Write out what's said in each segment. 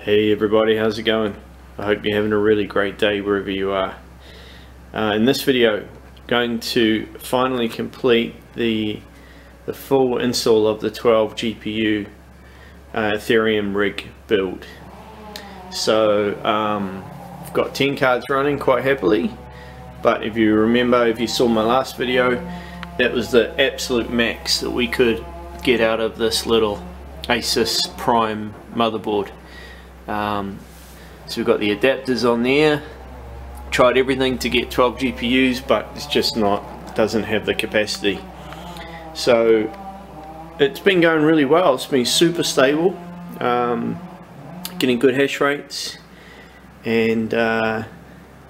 Hey everybody, how's it going? I hope you're having a really great day wherever you are. In this video, I'm going to finally complete the full install of the 12 GPU Ethereum rig build. So I've got 10 cards running quite happily, but if you remember, if you saw my last video, that was the absolute max that we could get out of this little Asus Prime motherboard. So we've got the adapters on there. Tried everything to get 12 GPUs, but it's just doesn't have the capacity. So it's been going really well. It's been super stable, getting good hash rates, and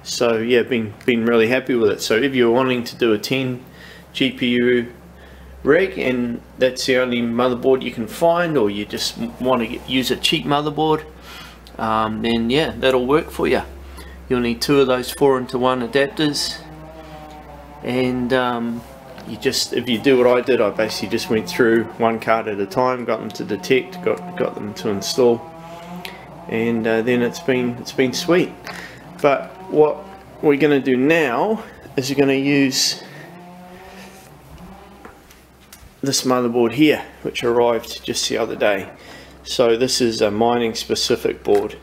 so yeah, been really happy with it. So if you're wanting to do a 10 GPU rig and that's the only motherboard you can find, or you just want to use a cheap motherboard, then yeah, that'll work for you. You'll need two of those 4-into-1 adapters, and if you do what I did, I basically just went through one card at a time, got them to detect, got them to install, and then it's been sweet. But what we're going to do now is we're going to use this motherboard here, which arrived just the other day. So this is a mining specific board,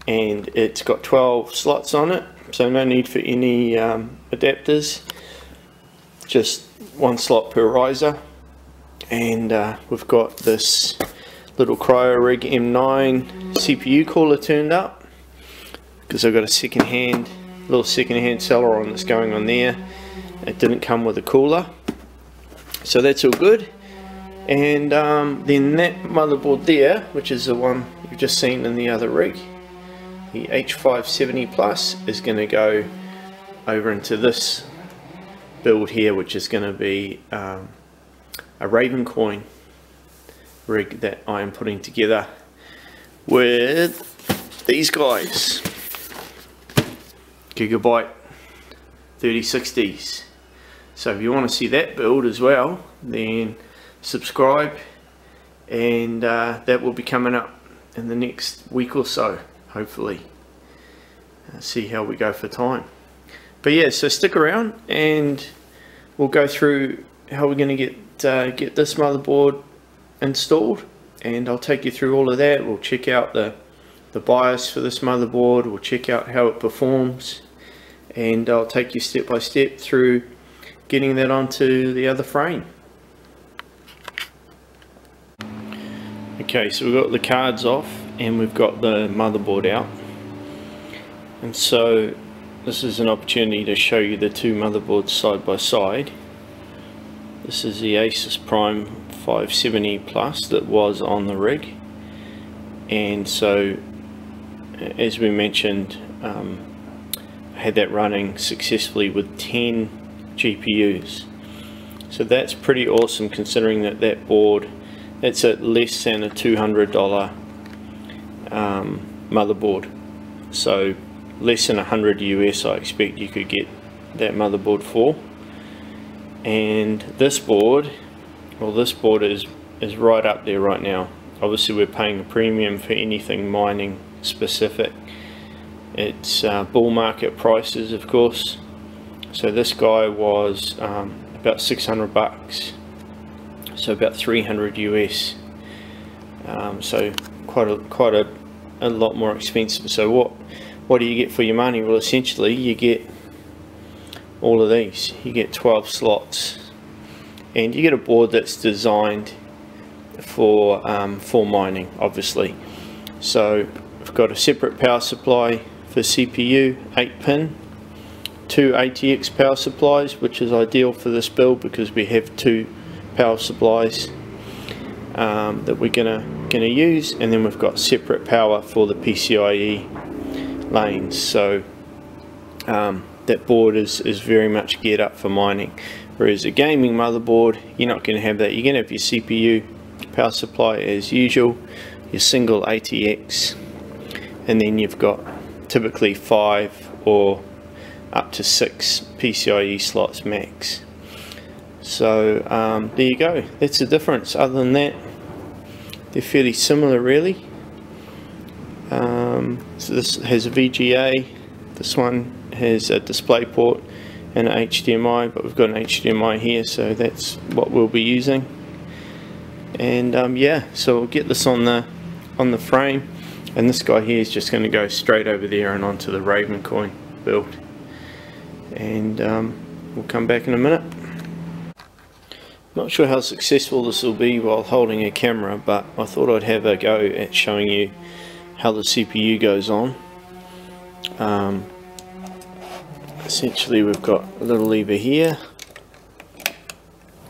and it's got 12 slots on it, so no need for any adapters, just one slot per riser. And we've got this little CryoRig M9 CPU cooler turned up, because I've got a little second-hand Celeron that's going on there. It didn't come with a cooler, so that's all good. And then that motherboard there, which is the one you've just seen in the other rig, the H570 Plus, is going to go over into this build here, which is going to be a Ravencoin rig that I am putting together with these guys, Gigabyte 3060s. So if you want to see that build as well, then subscribe, and that will be coming up in the next week or so, hopefully. See how we go for time. But yeah, so stick around and we'll go through how we're going to get this motherboard installed, and I'll take you through all of that. We'll check out the BIOS for this motherboard, we'll check out how it performs, and I'll take you step by step through getting that onto the other frame. Okay, so we've got the cards off and we've got the motherboard out, and so this is an opportunity to show you the two motherboards side by side. This is the Asus Prime 570 Plus that was on the rig, and so as we mentioned, I had that running successfully with 10 GPUs. So that's pretty awesome, considering that board, it's at less than a $200 motherboard. So less than 100 US I expect you could get that motherboard for. And this board, well, this board is right up there right now. Obviously we're paying a premium for anything mining specific. It's bull market prices, of course. So this guy was about 600 bucks, so about 300 US. So quite a lot more expensive. So what do you get for your money? Well, essentially you get all of these. You get 12 slots, and you get a board that's designed for mining, obviously. So I've got a separate power supply for CPU, 8-pin, two ATX power supplies, which is ideal for this build because we have two power supplies that we're gonna use, and then we've got separate power for the PCIe lanes. So that board is very much geared up for mining, whereas a gaming motherboard, you're not going to have that. You're going to have your CPU power supply as usual, your single ATX, and then you've got typically 5 or up to 6 PCIe slots max. So there you go, that's the difference. Other than that, they're fairly similar really. So this has a VGA, this one has a display port and an HDMI, but we've got an HDMI here, so that's what we'll be using. And yeah, so we'll get this on the frame, and this guy here is just going to go straight over there and onto the Raven coin build. And we'll come back in a minute. Not sure how successful this will be while holding a camera, but I thought I'd have a go at showing you how the CPU goes on. Essentially we've got a little lever here.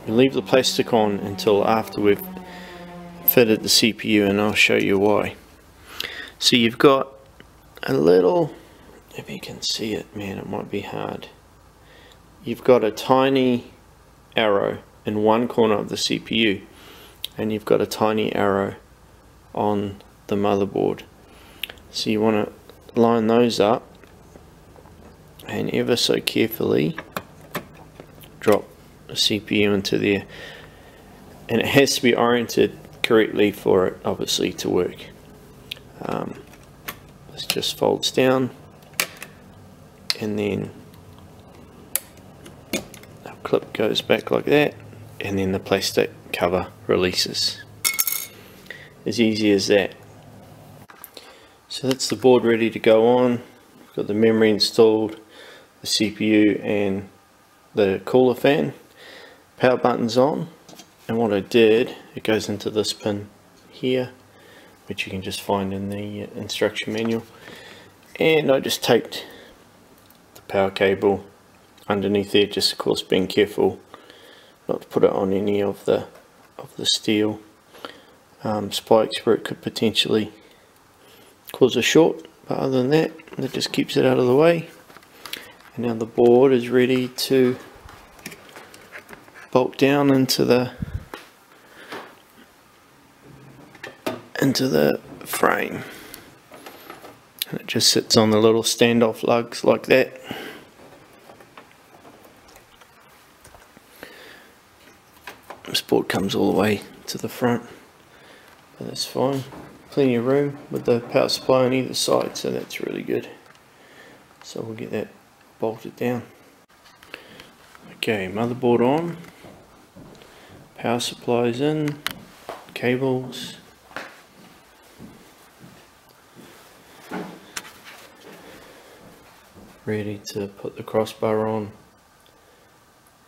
We leave the plastic on until after we've fitted the CPU, and I'll show you why. So you've got a little, if you can see it, man, it might be hard. You've got a tiny arrow in one corner of the CPU, and you've got a tiny arrow on the motherboard. So you want to line those up and ever so carefully drop the CPU into there, and it has to be oriented correctly for it obviously to work. This just folds down, and then our clip goes back like that, and then the plastic cover releases. As easy as that. So that's the board ready to go on. We've got the memory installed, the CPU and the cooler fan. Power button's on, and what I did, it goes into this pin here, which you can just find in the instruction manual, and I just taped the power cable underneath there, just of course being careful not to put it on any of the steel spikes where it could potentially cause a short, but other than that, it just keeps it out of the way. And now the board is ready to bolt down into the frame, and it just sits on the little standoff lugs like that. This board comes all the way to the front, but that's fine. Plenty of room with the power supply on either side, so that's really good. So we'll get that bolted down. Okay, motherboard on, power supplies in, cables. Ready to put the crossbar on,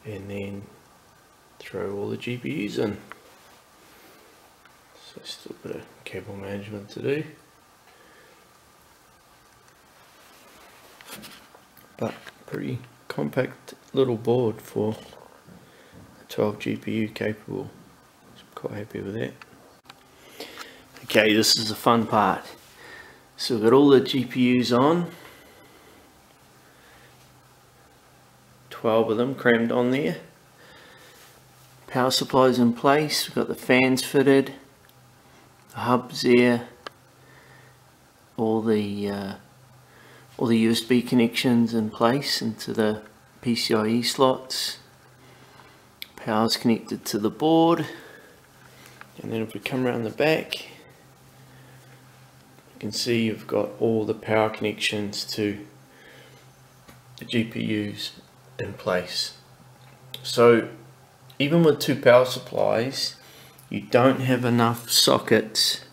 and then throw all the GPUs in. So still a bit of cable management to do, but pretty compact little board for a 12 GPU capable. So I'm quite happy with that. Okay, this is the fun part. So we've got all the GPUs on, 12 of them crammed on there. Power supplies in place, we've got the fans fitted, the hubs there, all the USB connections in place into the PCIe slots. Power's connected to the board, and then if we come around the back, you can see you've got all the power connections to the GPUs in place. So even with two power supplies, you don't have enough sockets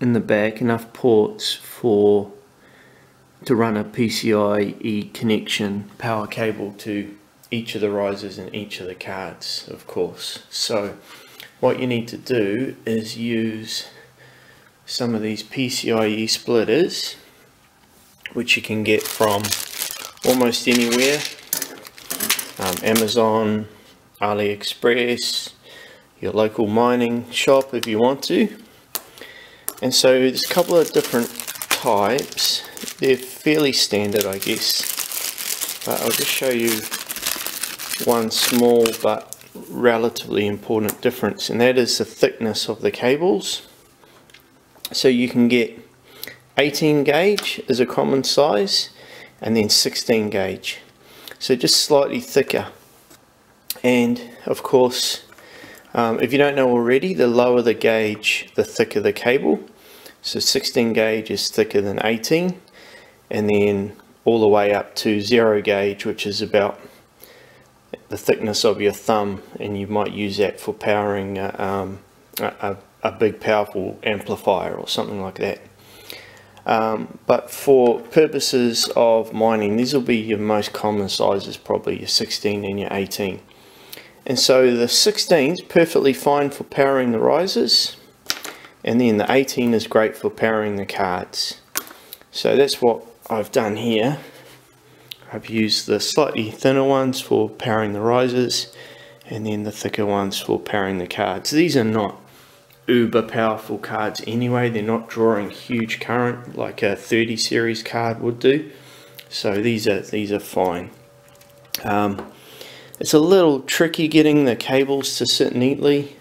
in the back, enough ports to run a PCIe connection power cable to each of the risers and each of the cards, of course. So what you need to do is use some of these PCIe splitters, which you can get from almost anywhere. Amazon, AliExpress, your local mining shop if you want to. And so there's a couple of different types. They're fairly standard, I guess, but I'll just show you one small but relatively important difference, and that is the thickness of the cables. So you can get 18 gauge is a common size, and then 16 gauge, so just slightly thicker. And of course, if you don't know already, the lower the gauge, the thicker the cable. So 16 gauge is thicker than 18, and then all the way up to 0 gauge, which is about the thickness of your thumb, and you might use that for powering a big powerful amplifier or something like that. But for purposes of mining, these will be your most common sizes, probably your 16 and your 18. And so the 16 is perfectly fine for powering the risers, and then the 18 is great for powering the cards. So that's what I've done here. I've used the slightly thinner ones for powering the risers, and then the thicker ones for powering the cards. These are not uber powerful cards anyway. They're not drawing huge current like a 30 series card would do. So these are fine. It's a little tricky getting the cables to sit neatly.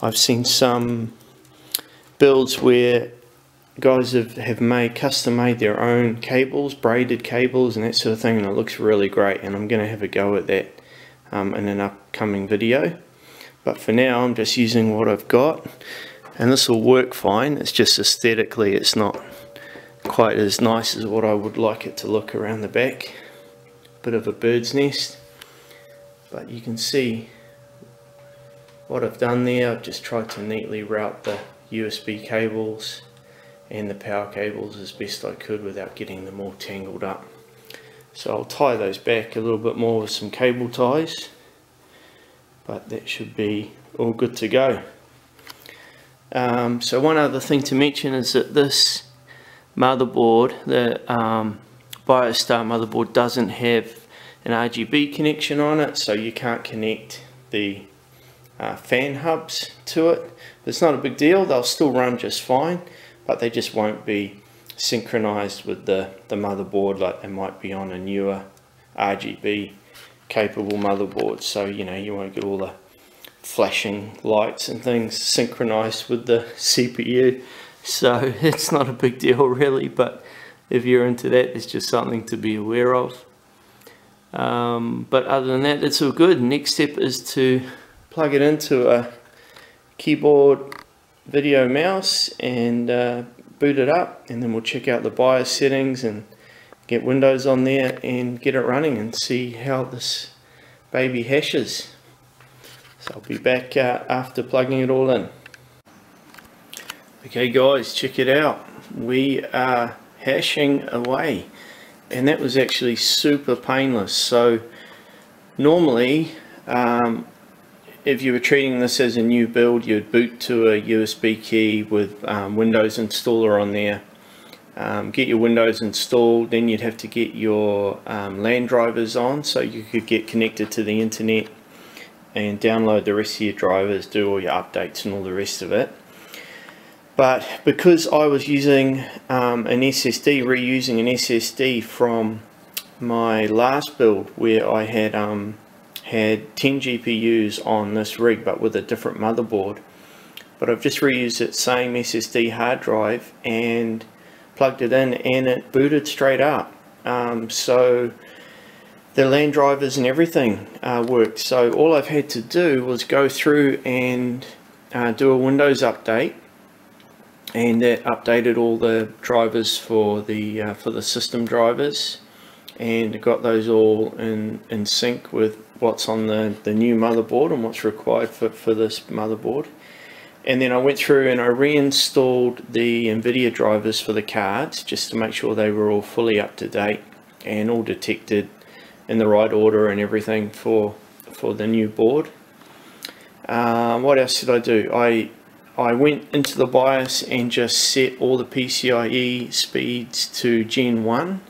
I've seen some builds where guys have custom made their own cables, braided cables and that sort of thing, and it looks really great, and I'm going to have a go at that in an upcoming video. But for now I'm just using what I've got, and this will work fine. It's just aesthetically it's not quite as nice as what I would like it to look around the back. Bit of a bird's nest, but you can see what I've done there. I've just tried to neatly route the USB cables and the power cables as best I could without getting them all tangled up. So I'll tie those back a little bit more with some cable ties, but that should be all good to go. So one other thing to mention is that this motherboard, the BIOSTAR motherboard, doesn't have an RGB connection on it, so you can't connect the fan hubs to it. It's not a big deal, they'll still run just fine, but they just won't be synchronized with the motherboard like they might be on a newer RGB capable motherboard. So you know, you won't get all the flashing lights and things synchronized with the CPU. So it's not a big deal really, but if you're into that, it's just something to be aware of. But other than that, it's all good. Next step is to plug it into a keyboard video mouse and boot it up, and then we'll check out the BIOS settings and get Windows on there and get it running and see how this baby hashes. So I'll be back after plugging it all in. Okay guys, check it out. We are hashing away, and that was actually super painless. So normally if you were treating this as a new build, you'd boot to a USB key with Windows installer on there, get your Windows installed, then you'd have to get your LAN drivers on so you could get connected to the internet and download the rest of your drivers, do all your updates and all the rest of it. But because I was using an SSD, reusing an SSD from my last build where I had 10 GPUs on this rig but with a different motherboard, but I've just reused that same SSD hard drive and plugged it in, and it booted straight up. So the LAN drivers and everything worked. So all I've had to do was go through and do a Windows update, and that updated all the drivers for the system drivers, and got those all in sync with what's on the new motherboard and what's required for this motherboard. And then I went through and I reinstalled the NVIDIA drivers for the cards just to make sure they were all fully up to date and all detected in the right order and everything for the new board. What else did I do? I went into the BIOS and just set all the PCIe speeds to Gen 1.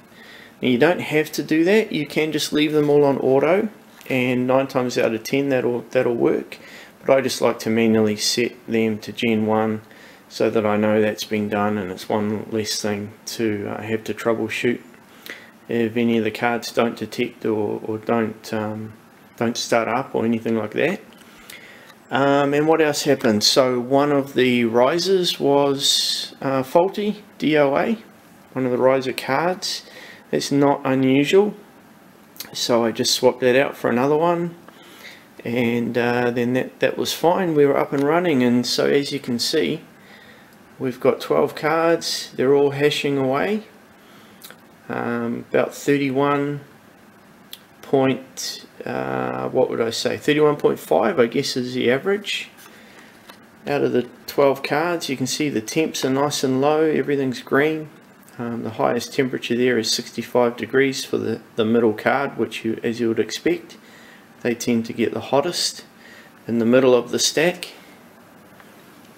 Now you don't have to do that, you can just leave them all on auto, and 9 times out of 10 that'll work. But I just like to manually set them to Gen 1 so that I know that's been done, and it's one less thing to have to troubleshoot if any of the cards don't detect or don't start up or anything like that. And what else happened? So one of the risers was faulty, DOA, one of the riser cards. It's not unusual, so I just swapped that out for another one, and then that was fine. We were up and running, and so as you can see, we've got 12 cards, they're all hashing away. About 31 point, what would I say, 31.5 I guess is the average. Out of the 12 cards, you can see the temps are nice and low, everything's green. The highest temperature there is 65 degrees for the middle card, which as you would expect, they tend to get the hottest in the middle of the stack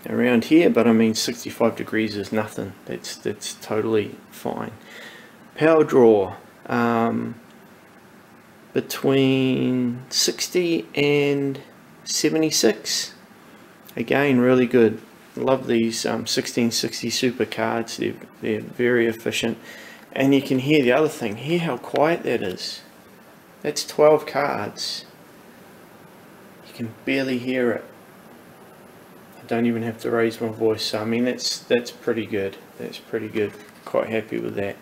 around here, but I mean 65 degrees is nothing, that's totally fine. Power draw, between 60 and 76, again really good. Love these 1660 super cards, they're very efficient. And you can hear the other thing, hear how quiet that is. That's 12 cards, you can barely hear it. I don't even have to raise my voice, so I mean that's pretty good, quite happy with that.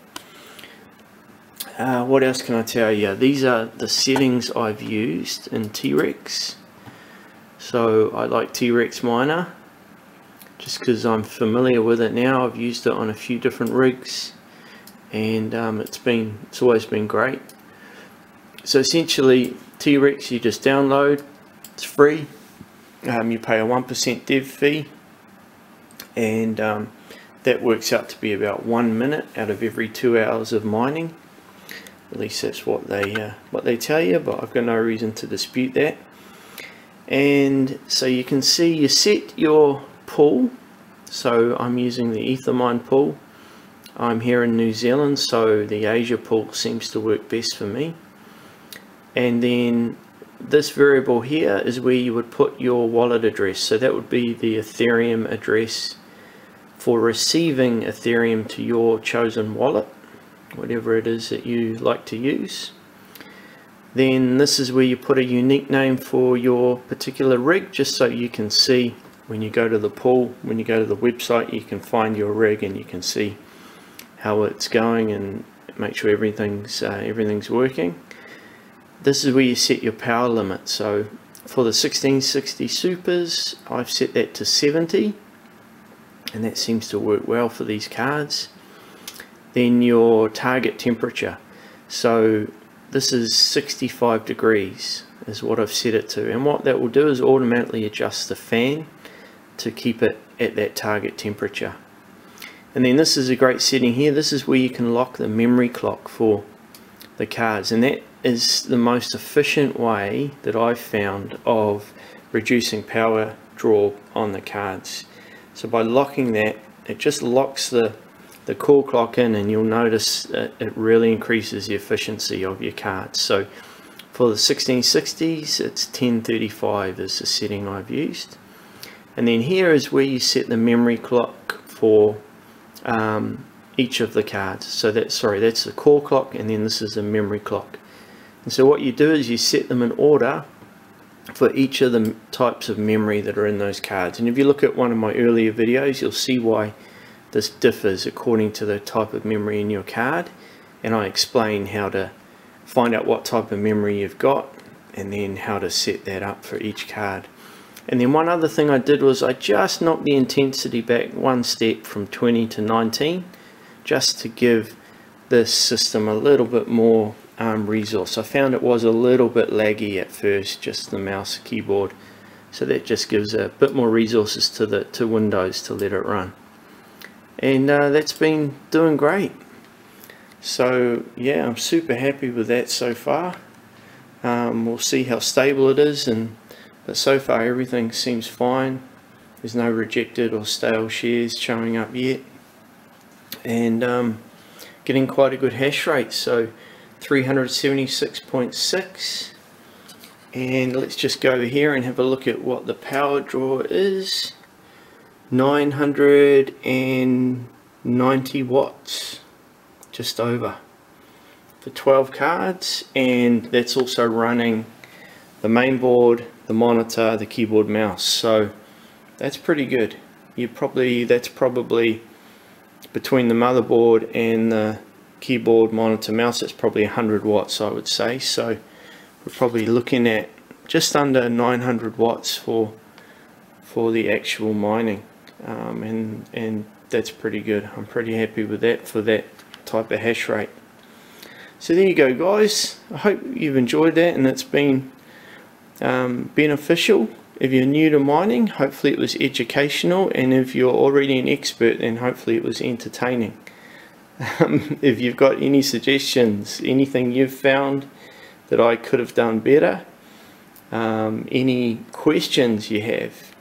What else can I tell you? These are the settings I've used in T-Rex. So I like T-Rex Miner just because I'm familiar with it now. I've used it on a few different rigs, and it's always been great. So essentially T-Rex you just download, it's free. You pay a 1% dev fee, and that works out to be about 1 minute out of every 2 hours of mining. At least that's what they tell you, but I've got no reason to dispute that. And so you can see you set your pool. So I'm using the Ethermine pool. I'm here in New Zealand, so the Asia pool seems to work best for me. And then this variable here is where you would put your wallet address. So that would be the Ethereum address for receiving Ethereum to your chosen wallet, whatever it is that you like to use. Then this is where you put a unique name for your particular rig, just so you can see when you go to the pool, when you go to the website, you can find your rig and you can see how it's going and make sure everything's working. This is where you set your power limit. So for the 1660 supers, I've set that to 70, and that seems to work well for these cards. Then your target temperature, so this is 65 degrees is what I've set it to, and what that will do is automatically adjust the fan to keep it at that target temperature. And then this is a great setting here. This is where you can lock the memory clock for the cards, and that is the most efficient way that I've found of reducing power draw on the cards. So by locking that, it just locks the core clock in, and you'll notice it really increases the efficiency of your cards. So for the 1660s, it's 1035 is the setting I've used. And then here is where you set the memory clock for each of the cards. So that's the core clock, and then this is the memory clock. And so what you do is you set them in order for each of the types of memory that are in those cards. And if you look at one of my earlier videos, you'll see why this differs according to the type of memory in your card, and I explain how to find out what type of memory you've got and then how to set that up for each card. And then one other thing I did was I just knocked the intensity back one step from 20 to 19, just to give this system a little bit more resource. I found it was a little bit laggy at first, just the mouse keyboard, so that just gives a bit more resources to Windows to let it run. And that's been doing great. So yeah, I'm super happy with that so far. We'll see how stable it is, but so far everything seems fine. There's no rejected or stale shares showing up yet, and getting quite a good hash rate, so 376.6. And let's just go over here and have a look at what the power draw is. 990 watts, just over, for 12 cards, and that's also running the main board, the monitor, the keyboard, mouse. So that's pretty good. That's probably between the motherboard and the keyboard, monitor, mouse, it's probably 100 watts, I would say. So we're probably looking at just under 900 watts for the actual mining. and that's pretty good. I'm pretty happy with that for that type of hash rate. So there you go, guys. I hope you've enjoyed that and it's been beneficial. If you're new to mining, hopefully it was educational, and if you're already an expert, then hopefully it was entertaining. If you've got any suggestions, anything you've found that I could have done better, any questions you have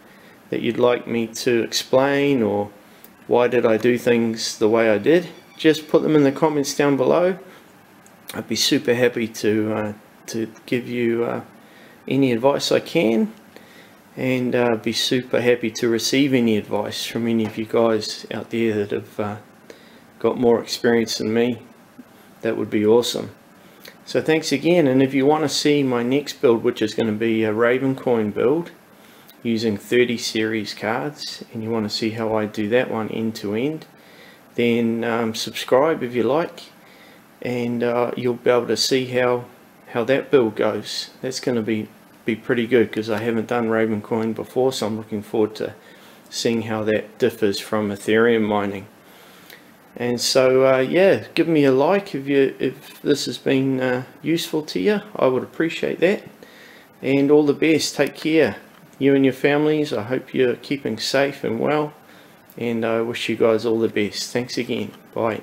that you'd like me to explain, or why did I do things the way I did, just put them in the comments down below. I'd be super happy to give you any advice I can, and be super happy to receive any advice from any of you guys out there that have got more experience than me. That would be awesome. So thanks again, and if you want to see my next build, which is going to be a Ravencoin build using 30 series cards, and you want to see how I do that one end to end, then subscribe if you like, and you'll be able to see how that build goes. That's going to be pretty good, because I haven't done Ravencoin before, so I'm looking forward to seeing how that differs from Ethereum mining. And so yeah, give me a like if this has been useful to you. I would appreciate that, and all the best. Take care, you and your families. I hope you're keeping safe and well, and I wish you guys all the best. Thanks again. Bye.